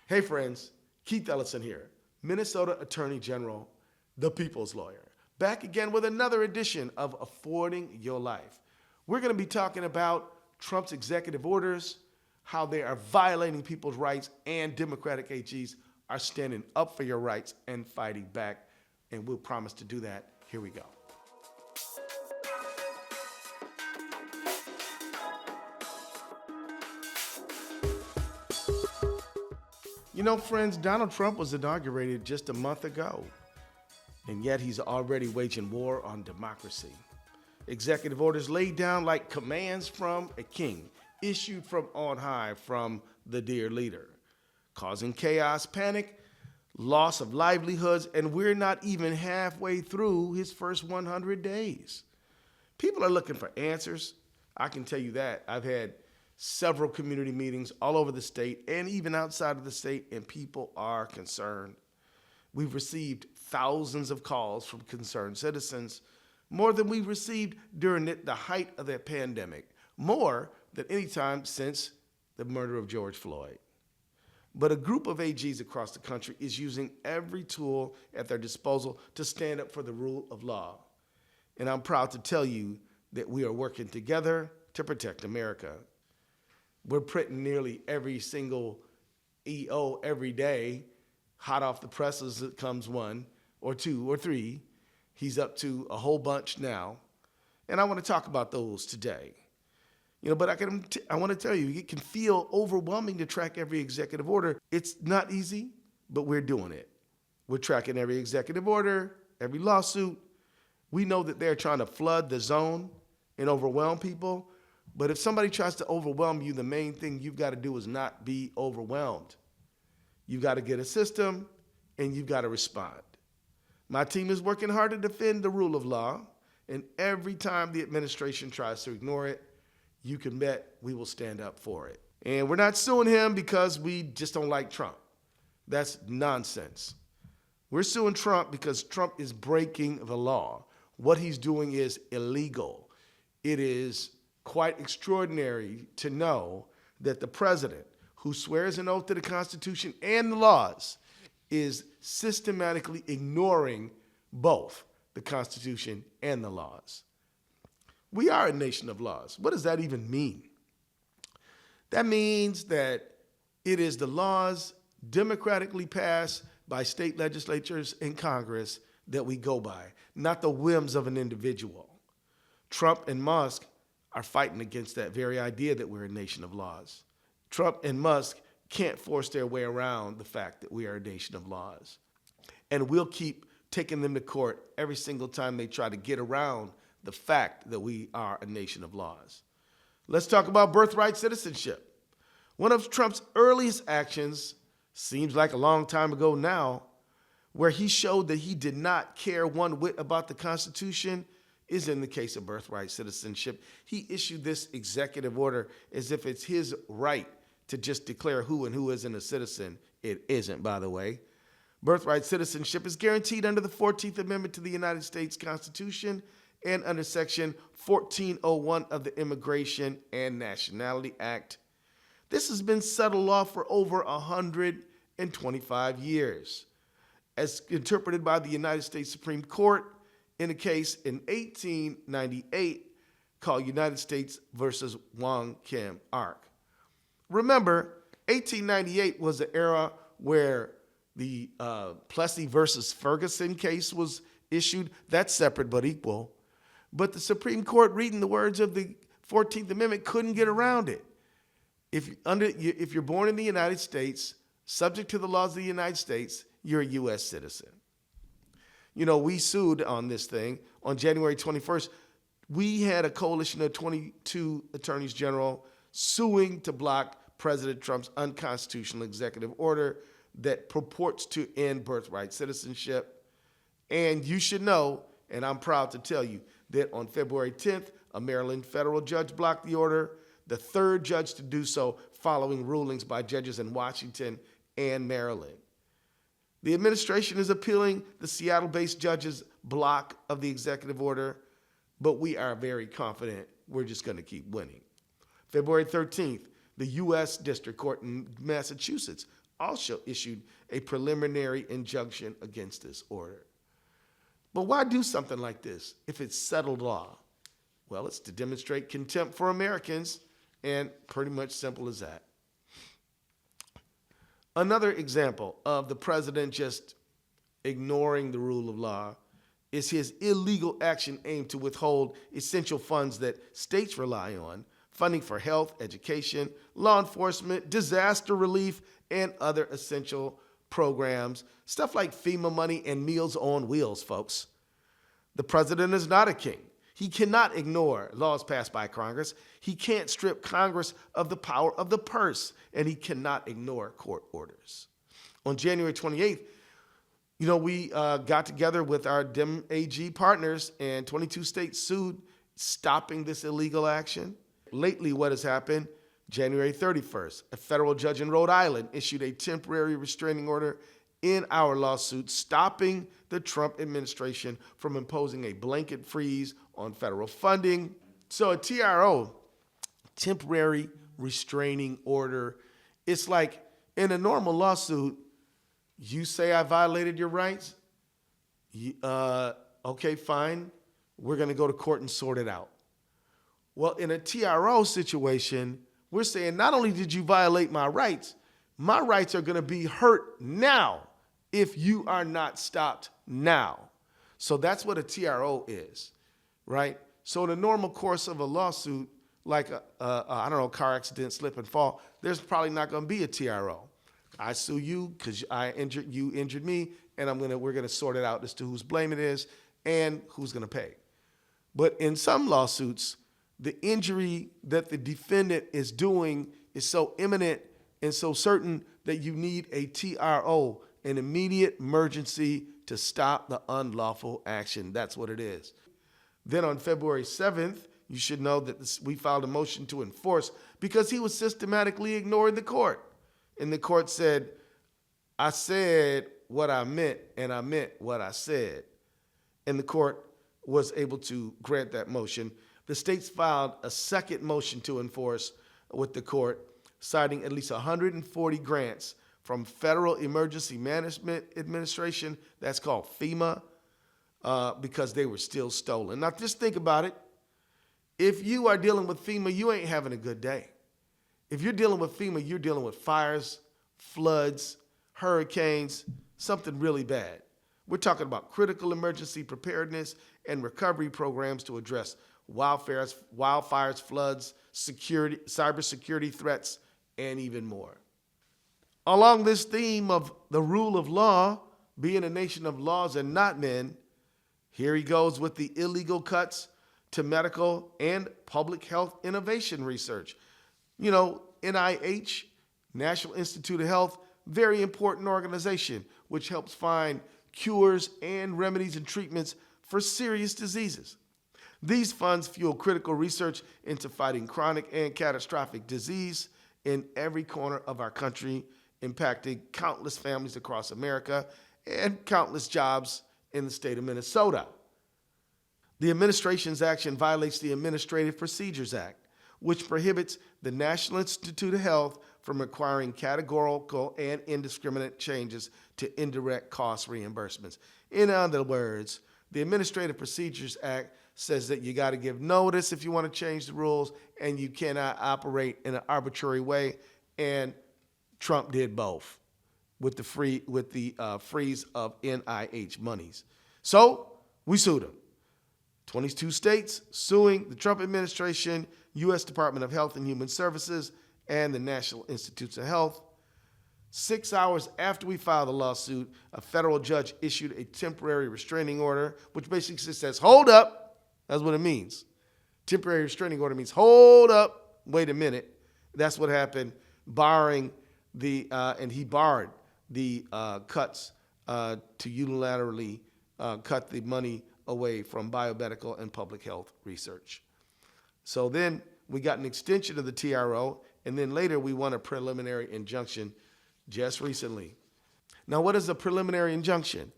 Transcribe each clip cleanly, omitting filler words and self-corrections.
Hey friends, Keith Ellison here, Minnesota Attorney General, the People's Lawyer, back again with another edition of Affording Your Life. We're going to be talking about Trump's executive orders, how they are violating people's rights, and Democratic AGs are standing up for your rights and fighting back, and we'll promise to do that. Here we go. You know, friends, Donald Trump was inaugurated just a month ago, and yet he's already waging war on democracy. Executive orders laid down like commands from a king, issued from on high from the dear leader, causing chaos, panic, loss of livelihoods, and we're not even halfway through his first 100 days. People are looking for answers. I can tell you that. I've had several community meetings all over the state and even outside of the state, and people are concerned. We've received thousands of calls from concerned citizens, more than we've received during the height of the pandemic, more than any time since the murder of George Floyd. But a group of AGs across the country is using every tool at their disposal to stand up for the rule of law. And I'm proud to tell you that we are working together to protect America. We're printing nearly every single EO every day. Hot off the presses, it comes one or two or three. He's up to a whole bunch now. And I want to talk about those today. But I want to tell you, it can feel overwhelming to track every executive order. It's not easy, but we're doing it. We're tracking every executive order, every lawsuit. We know that they're trying to flood the zone and overwhelm people. But if somebody tries to overwhelm you, the main thing you've got to do is not be overwhelmed. You've got to get a system, and you've got to respond. My team is working hard to defend the rule of law, and every time the administration tries to ignore it, you can bet we will stand up for it. And we're not suing him because we just don't like Trump. That's nonsense. We're suing Trump because Trump is breaking the law. What he's doing is illegal. It is quite extraordinary to know that the president, who swears an oath to the Constitution and the laws, is systematically ignoring both the Constitution and the laws. We are a nation of laws. What does that even mean? That means that it is the laws democratically passed by state legislatures and Congress that we go by, not the whims of an individual. Trump and Musk are fighting against that very idea that we're a nation of laws. Trump and Musk can't force their way around the fact that we are a nation of laws. And we'll keep taking them to court every single time they try to get around the fact that we are a nation of laws. Let's talk about birthright citizenship. One of Trump's earliest actions, seems like a long time ago now, where he showed that he did not care one whit about the Constitution, is in the case of birthright citizenship. He issued this executive order as if it's his right to just declare who and who isn't a citizen. It isn't, by the way. Birthright citizenship is guaranteed under the 14th Amendment to the United States Constitution and under Section 1401 of the Immigration and Nationality Act. This has been settled law for over 125 years, as interpreted by the United States Supreme Court in a case in 1898 called United States versus Wong Kim Ark. Remember, 1898 was the era where the Plessy versus Ferguson case was issued. That's separate but equal. But the Supreme Court, reading the words of the 14th Amendment, couldn't get around it. If you're born in the United States, subject to the laws of the United States, you're a U.S. citizen. We sued on this thing on January 21st. We had a coalition of 22 attorneys general suing to block President Trump's unconstitutional executive order that purports to end birthright citizenship. And you should know, and I'm proud to tell you, that on February 10th, a Maryland federal judge blocked the order, the third judge to do so following rulings by judges in Washington and Maryland. The administration is appealing the Seattle-based judge's block of the executive order, but we are very confident we're just going to keep winning. February 13th, the U.S. District Court in Massachusetts also issued a preliminary injunction against this order. But why do something like this if it's settled law? Well, it's to demonstrate contempt for Americans, and pretty much simple as that. Another example of the president just ignoring the rule of law is his illegal action aimed to withhold essential funds that states rely on, funding for health, education, law enforcement, disaster relief, and other essential programs, stuff like FEMA money and Meals on Wheels, folks. The president is not a king. He cannot ignore laws passed by Congress. He can't strip Congress of the power of the purse, and he cannot ignore court orders. On January 28th, we got together with our Dem AG partners, and 22 states sued, stopping this illegal action. Lately, what has happened? January 31st, a federal judge in Rhode Island issued a temporary restraining order in our lawsuit, stopping the Trump administration from imposing a blanket freeze on federal funding. So a TRO, temporary restraining order, it's like in a normal lawsuit, you say I violated your rights, okay, fine, we're going to go to court and sort it out. Well, in a TRO situation, we're saying not only did you violate my rights are going to be hurt now if you are not stopped now. So that's what a TRO is, right? So in the normal course of a lawsuit, like a car accident, slip and fall, there's probably not going to be a TRO. I sue you because you injured me, and we're gonna sort it out as to whose blame it is and who's gonna pay. But in some lawsuits, the injury that the defendant is doing is so imminent and so certain that you need a TRO, an immediate emergency to stop the unlawful action. That's what it is. Then on February 7th, you should know that we filed a motion to enforce because he was systematically ignoring the court. And the court said, I said what I meant, and I meant what I said. And the court was able to grant that motion. The states filed a second motion to enforce with the court, citing at least 140 grants from Federal Emergency Management Administration, that's called FEMA, because they were still stolen. Now, just think about it. If you are dealing with FEMA, you ain't having a good day. If you're dealing with FEMA, you're dealing with fires, floods, hurricanes, something really bad. We're talking about critical emergency preparedness and recovery programs to address wildfires, floods, security, cybersecurity threats, and even more. Along this theme of the rule of law, being a nation of laws and not men, here he goes with the illegal cuts to medical and public health innovation research. NIH, National Institute of Health, very important organization, which helps find cures and remedies and treatments for serious diseases. These funds fuel critical research into fighting chronic and catastrophic disease in every corner of our country, impacting countless families across America and countless jobs in the state of Minnesota. The administration's action violates the Administrative Procedures Act, which prohibits the National Institute of Health from requiring categorical and indiscriminate changes to indirect cost reimbursements. In other words, the Administrative Procedures Act says that you got to give notice if you want to change the rules, and you cannot operate in an arbitrary way. And Trump did both with the freeze of NIH monies. So we sued him. 22 states suing the Trump administration, U.S. Department of Health and Human Services, and the National Institutes of Health. 6 hours after we filed the lawsuit, a federal judge issued a temporary restraining order, which basically says, hold up. That's what it means. Temporary restraining order means, hold up, wait a minute. That's what happened, and he barred the cuts to unilaterally cut the money away from biomedical and public health research. So then we got an extension of the TRO, and then later we won a preliminary injunction just recently. Now, what is a preliminary injunction?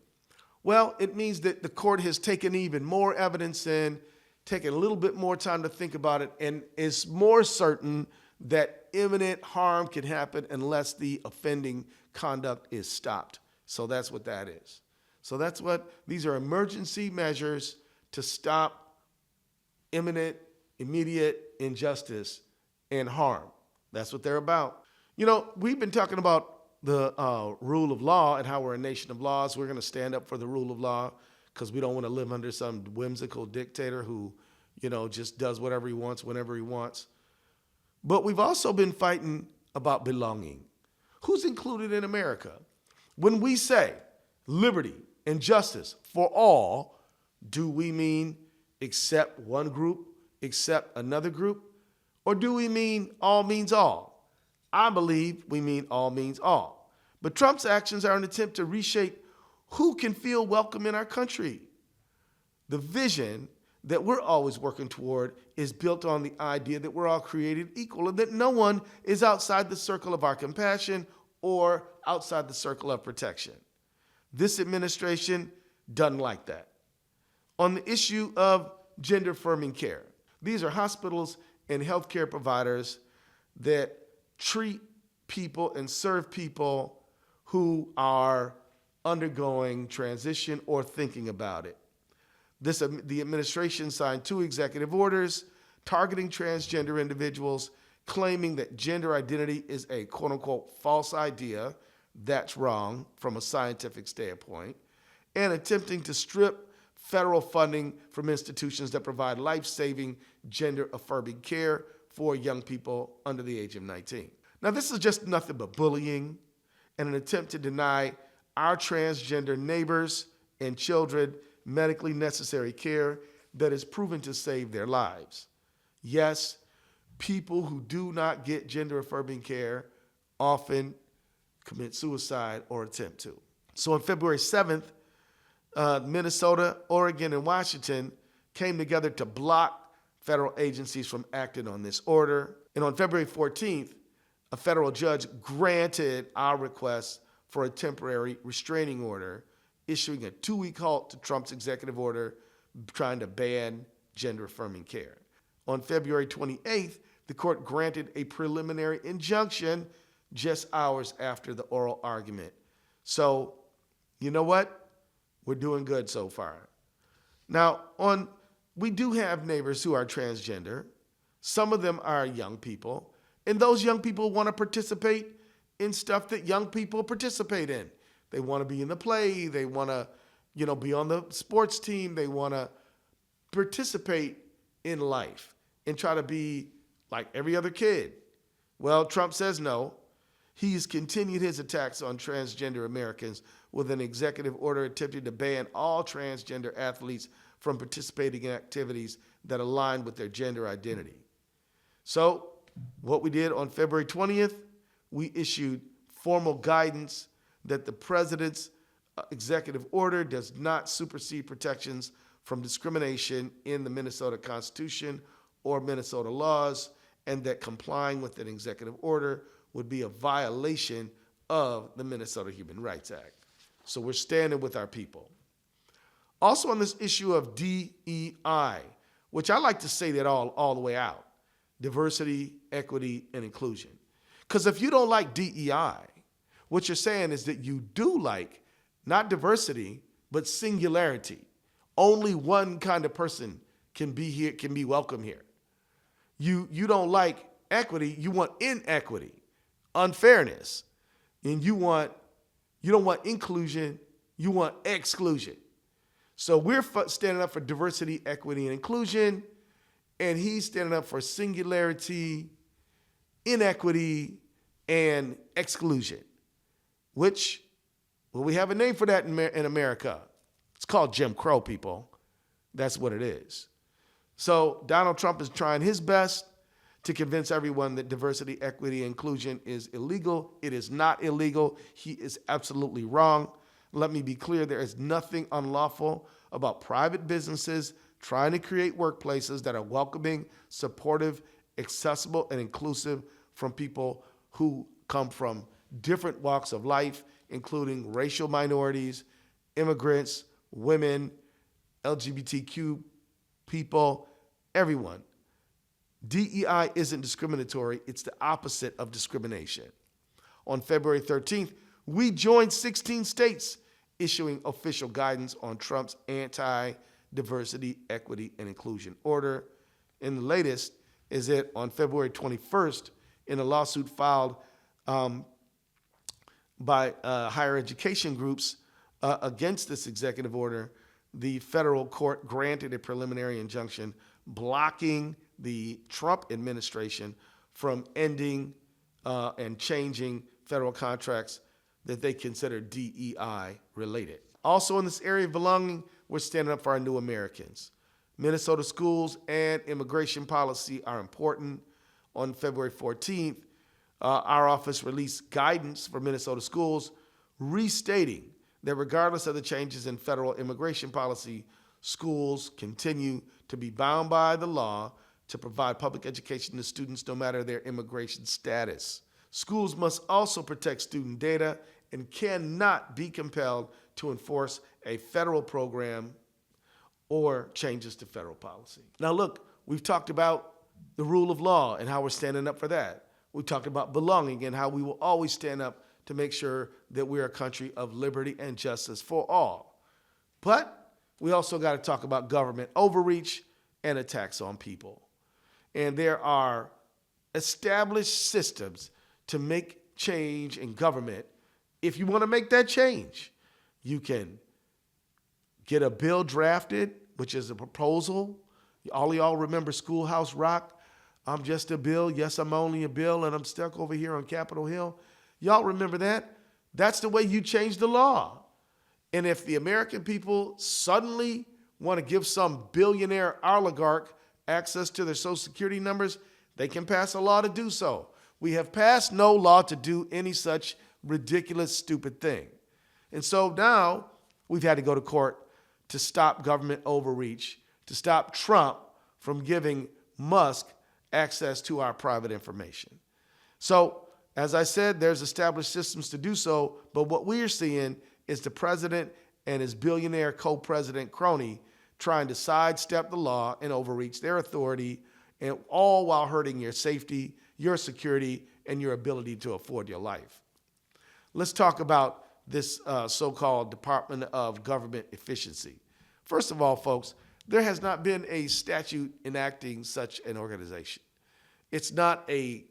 Well, it means that the court has taken even more evidence in, taken a little bit more time to think about it, and is more certain that imminent harm can happen unless the offending conduct is stopped. So that's what that is. So that's what these are: emergency measures to stop imminent, immediate injustice and harm. That's what they're about. You know, we've been talking about the rule of law and how we're a nation of laws. We're going to stand up for the rule of law because we don't want to live under some whimsical dictator who, just does whatever he wants, whenever he wants. But we've also been fighting about belonging. Who's included in America? When we say liberty and justice for all, do we mean except one group, except another group? Or do we mean all means all? I believe we mean all means all. But Trump's actions are an attempt to reshape who can feel welcome in our country. The vision that we're always working toward is built on the idea that we're all created equal and that no one is outside the circle of our compassion or outside the circle of protection. This administration doesn't like that. On the issue of gender-affirming care, these are hospitals and healthcare providers that treat people and serve people who are undergoing transition or thinking about it. The administration signed 2 executive orders targeting transgender individuals, claiming that gender identity is a quote-unquote false idea. That's wrong from a scientific standpoint, and attempting to strip federal funding from institutions that provide life-saving gender-affirming care for young people under the age of 19. Now, this is just nothing but bullying and an attempt to deny our transgender neighbors and children medically necessary care that is proven to save their lives. Yes, people who do not get gender-affirming care often commit suicide or attempt to. So on February 7th, Minnesota, Oregon, and Washington came together to block federal agencies from acting on this order. And on February 14th, a federal judge granted our request for a temporary restraining order, issuing a 2-week halt to Trump's executive order trying to ban gender-affirming care. On February 28th, the court granted a preliminary injunction just hours after the oral argument. So, you know what? We're doing good so far. Now, we do have neighbors who are transgender. Some of them are young people, and those young people want to participate in stuff that young people participate in. They want to be in the play. They want to, be on the sports team. They want to participate in life and try to be like every other kid. Well, Trump says no. He's continued his attacks on transgender Americans with an executive order attempting to ban all transgender athletes from participating in activities that align with their gender identity. So what we did on February 20th, we issued formal guidance that the president's executive order does not supersede protections from discrimination in the Minnesota Constitution or Minnesota laws, and that complying with an executive order would be a violation of the Minnesota Human Rights Act. So we're standing with our people. Also on this issue of DEI, which I like to say that all the way out, diversity, equity, and inclusion. Because if you don't like DEI, what you're saying is that you do like not diversity, but singularity. Only one kind of person can be here, can be welcome here. You don't like equity, you want inequity, unfairness. And you don't want inclusion, you want exclusion. So we're standing up for diversity, equity, and inclusion, and he's standing up for singularity, inequity, and exclusion, which, well, we have a name for that in America. It's called Jim Crow, people. That's what it is. So Donald Trump is trying his best to convince everyone that diversity, equity, and inclusion is illegal. It is not illegal. He is absolutely wrong. Let me be clear, there is nothing unlawful about private businesses trying to create workplaces that are welcoming, supportive, accessible, and inclusive from people who come from different walks of life, including racial minorities, immigrants, women, LGBTQ people, everyone. DEI isn't discriminatory. It's the opposite of discrimination. On February 13th, We joined 16 states issuing official guidance on Trump's anti-diversity, equity, and inclusion order. And the latest is that on February 21st, in a lawsuit filed by higher education groups against this executive order, the federal court granted a preliminary injunction blocking the Trump administration from ending and changing federal contracts that they consider DEI related. Also in this area of belonging, we're standing up for our new Americans. Minnesota schools and immigration policy are important. On February 14th, our office released guidance for Minnesota schools restating that regardless of the changes in federal immigration policy, schools continue to be bound by the law to provide public education to students no matter their immigration status. Schools must also protect student data and cannot be compelled to enforce a federal program or changes to federal policy. Now look, we've talked about the rule of law and how we're standing up for that. We talked about belonging and how we will always stand up to make sure that we're a country of liberty and justice for all. But we also got to talk about government overreach and attacks on people. And there are established systems to make change in government. If you want to make that change, you can get a bill drafted, which is a proposal. All of y'all remember Schoolhouse Rock? I'm just a bill. Yes, I'm only a bill, and I'm stuck over here on Capitol Hill. Y'all remember that? That's the way you change the law. And if the American people suddenly want to give some billionaire oligarch access to their Social Security numbers, they can pass a law to do so. We have passed no law to do any such ridiculous, stupid thing. And so now we've had to go to court to stop government overreach, to stop Trump from giving Musk access to our private information. So, as I said, there's established systems to do so, but what we're seeing is the president and his billionaire co-president crony trying to sidestep the law and overreach their authority, and all while hurting your safety, your security, and your ability to afford your life. Let's talk about this so-called Department of Government Efficiency. First of all, folks, there has not been a statute enacting such an organization. It's not a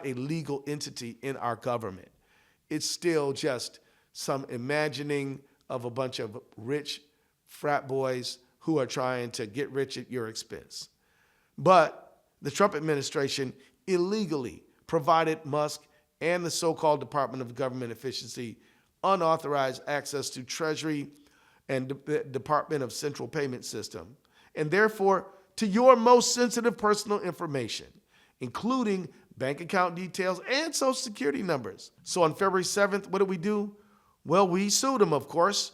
legal entity in our government. It's still just some imagining of a bunch of rich frat boys who are trying to get rich at your expense. But the Trump administration illegally provided Musk and the so-called Department of Government Efficiency unauthorized access to Treasury and the Department of Central Payment System, and therefore to your most sensitive personal information, including bank account details and Social Security numbers. So on February 7th, what did we do? Well, we sued them, of course.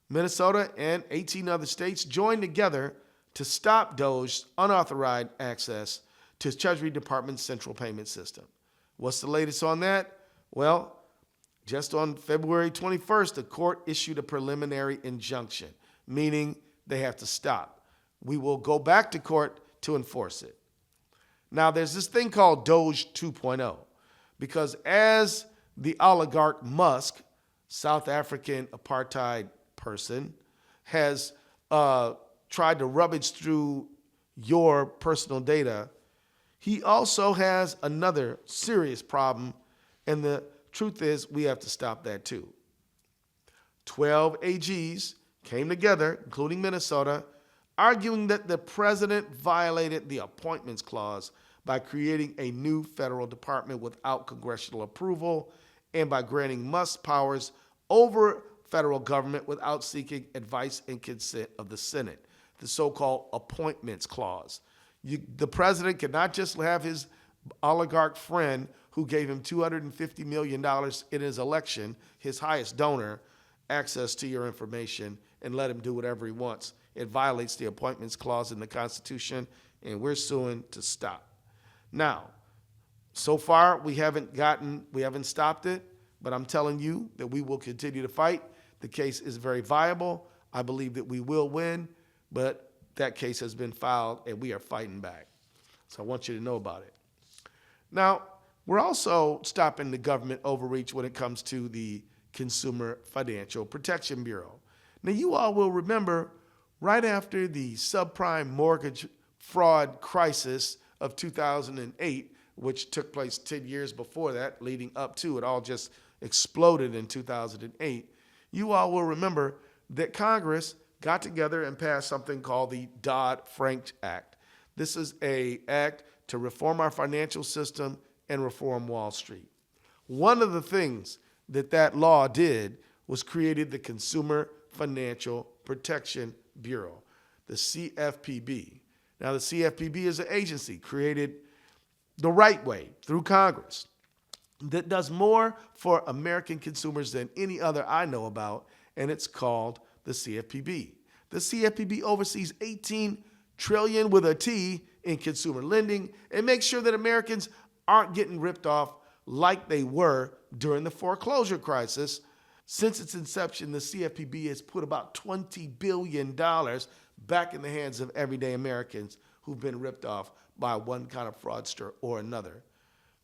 Minnesota and 18 other states joined together to stop DOGE's unauthorized access to Treasury Department's Central Payment System. What's the latest on that? Well, just on February 21st, the court issued a preliminary injunction, meaning they have to stop. We will go back to court to enforce it. Now, there's this thing called DOGE 2.0, because as the oligarch Musk, South African apartheid person, has tried to rummage through your personal data, he also has another serious problem, and the truth is we have to stop that too. 12 AGs came together, including Minnesota, arguing that the president violated the Appointments Clause by creating a new federal department without congressional approval and by granting Musk powers over federal government without seeking advice and consent of the Senate, the so-called Appointments Clause. The president cannot just have his oligarch friend who gave him $250 million in his election, his highest donor, access to your information and let him do whatever he wants. It violates the Appointments Clause in the Constitution, and we're suing to stop. Now, so far we haven't stopped it, but I'm telling you that we will continue to fight. The case is very viable. I believe that we will win, but that case has been filed and we are fighting back. So I want you to know about it. Now, we're also stopping the government overreach when it comes to the Consumer Financial Protection Bureau. Now, you all will remember right after the subprime mortgage fraud crisis of 2008, which took place 10 years before that, leading up to it, all just exploded in 2008. You all will remember that Congress got together and passed something called the Dodd-Frank Act. This is an act to reform our financial system and reform Wall Street. One of the things that law did was created the Consumer Financial Protection Bureau, the CFPB. Now, the CFPB is an agency created the right way through Congress that does more for American consumers than any other I know about, and it's called the CFPB. The CFPB oversees $18 trillion with a T in consumer lending and makes sure that Americans aren't getting ripped off like they were during the foreclosure crisis. Since its inception, the CFPB has put about $20 billion back in the hands of everyday Americans who've been ripped off by one kind of fraudster or another.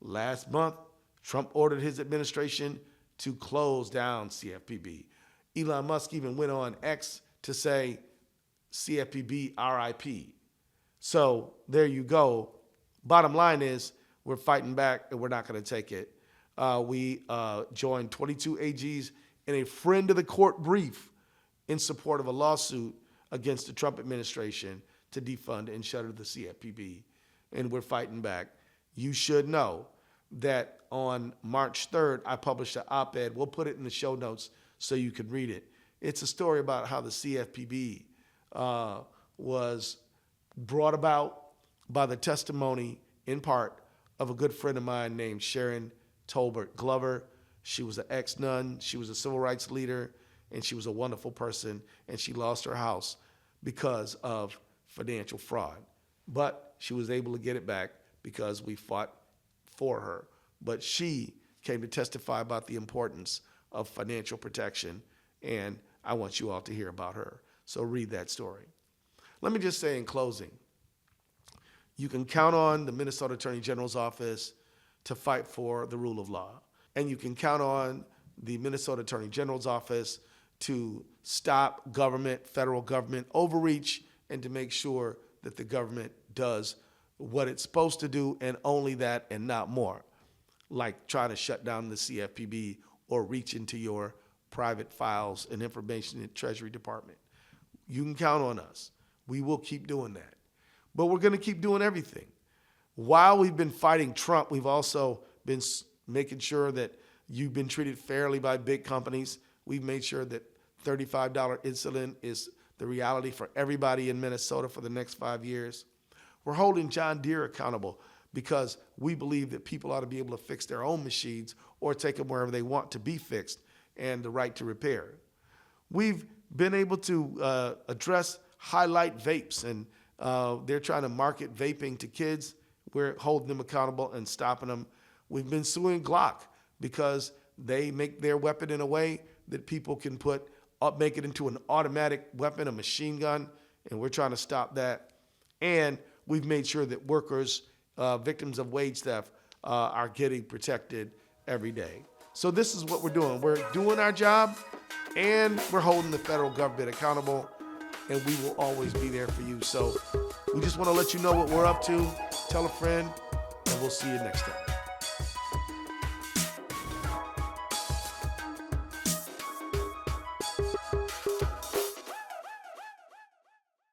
Last month, Trump ordered his administration to close down CFPB. Elon Musk even went on X to say CFPB RIP. So there you go. Bottom line is we're fighting back and we're not going to take it. We joined 22 AGs in a friend of the court brief in support of a lawsuit against the Trump administration to defund and shutter the CFPB. And we're fighting back. You should know that on March 3rd, I published an op-ed. We'll put it in the show notes so you can read it. It's a story about how the CFPB was brought about by the testimony, in part, of a good friend of mine named Sharon Tolbert Glover. She was an ex-nun, she was a civil rights leader, and she was a wonderful person, and she lost her house because of financial fraud. But she was able to get it back because we fought for her. But she came to testify about the importance of financial protection, and I want you all to hear about her. So read that story. Let me just say in closing, you can count on the Minnesota Attorney General's office to fight for the rule of law. And you can count on the Minnesota Attorney General's office to stop government, federal government overreach, and to make sure that the government does what it's supposed to do and only that and not more, like trying to shut down the CFPB or reach into your private files and information in the Treasury Department. You can count on us. We will keep doing that. But we're going to keep doing everything. While we've been fighting Trump, we've also been making sure that you've been treated fairly by big companies. We've made sure that $35 insulin is the reality for everybody in Minnesota for the next 5 years. We're holding John Deere accountable because we believe that people ought to be able to fix their own machines or take them wherever they want to be fixed and the right to repair. We've been able to address highlight vapes, and they're trying to market vaping to kids. We're holding them accountable and stopping them. We've been suing Glock because they make their weapon in a way that people can make it into an automatic weapon, a machine gun, and we're trying to stop that. And we've made sure that workers, victims of wage theft, are getting protected every day. So this is what we're doing. We're doing our job, and we're holding the federal government accountable, and we will always be there for you. So we just want to let you know what we're up to. Tell a friend, and we'll see you next time.